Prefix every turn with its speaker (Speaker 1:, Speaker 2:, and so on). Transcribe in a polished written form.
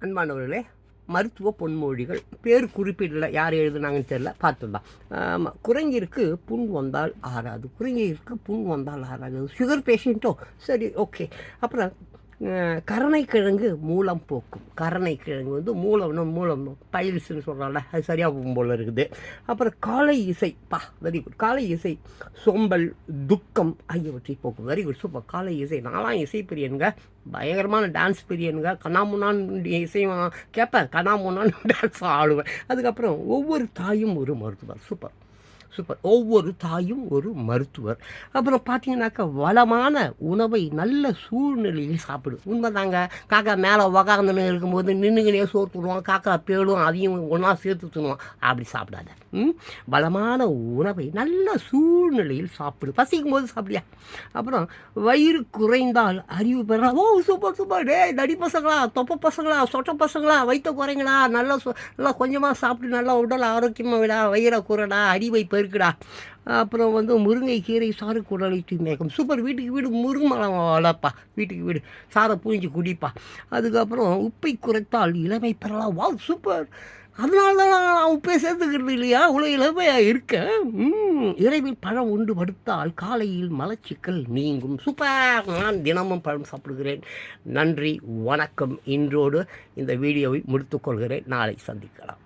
Speaker 1: அன்பானவர்களே, மருத்துவ பொன்மொழிகள் பேர் குறிப்பிடல, யார் எழுதுனாங்கன்னு தெரியல, பார்த்துடலாம். ஆமாம், குரங்கிற்கு புண் வந்தால் ஆறாது, குரங்கிற்கு புண் வந்தால் ஆறாது. சுகர் பேஷண்ட்டோ, சரி, ஓகே. அப்புறம் கரணைக்கிழங்கு மூலம் போக்கும். கரணைக்கிழங்கு வந்து மூலம் பைல்ஸ்ன்னு சொல்கிறாங்கள, அது சரியாக போகும் போல் இருக்குது. அப்புறம் காலை இசை, வெரி குட். காலை இசை சோம்பல், துக்கம் ஆகியவற்றை போக்கும். Very good, super. காலை இசை, நான்லாம் இசை பிரியனுங்க, பயங்கரமான டான்ஸ் பிரியனுங்க. கண்ணாமுன்னான்னு இசையும் கேட்பேன், கண்ணாமுன்னான்னு டான்ஸ் ஆடுவேன். அதுக்கப்புறம் ஒவ்வொரு தாயும் ஒரு மருத்துவர். Super super. ஒவ்வொரு தாயும் ஒரு மருத்துவர். அப்புறம் பார்த்தீங்கன்னாக்கா, வளமான உணவை நல்ல சூழ்நிலையில் சாப்பிடும். உண்மைதாங்க. காக்கா மேலே உக்காந்துன்னு இருக்கும்போது நின்றுக்கினே சோறு துணுவான், காக்கா பேடும் அதையும் ஒன்றா சேர்த்து துணுவான். அப்படி சாப்பிடாத. பலமான உணவை நல்ல சூழ்நிலையில் சாப்பிடு. பசிக்கும் போது சாப்பிடியா. அப்புறம் வயிறு குறைந்தால் அறிவு பெறலாம். ஓ, சூப்பர் சூப்பர். டே நடி பசங்களா, தொப்ப பசங்களா, சொட்ட பசங்களா, வயிற்ற குறைங்களா, நல்லா கொஞ்சமாக சாப்பிட்டு நல்லா உடல் ஆரோக்கியமாக விடா, வயிறை குறைடா, அறிவை பெருக்குடா. அப்புறம் வந்து முருங்கைக்கீரை சாறு குடலை தூய்மையாக்கும். சூப்பர். வீட்டுக்கு வீடு முருங்கை மரம் வளர்ப்பா, வீட்டுக்கு வீடு சாரை பூஞ்சி குடிப்பா. அதுக்கப்புறம் உப்பை குறைத்தால் இளமை பெறலாம். வா, சூப்பர். அதனால தான் நான் உப்பை சேர்த்துக்கிறது இல்லையா, இவ்வளோ இளமையாக இருக்கேன். இரவில் பழம் உண்டு படுத்தால் காலையில் மலச்சிக்கல் நீங்கும். சூப்பர். நான் தினமும் பழம் சாப்பிடுகிறேன். நன்றி, வணக்கம். இன்றோடு இந்த வீடியோவை முடித்துக்கொள்கிறேன். நாளை சந்திக்கலாம்.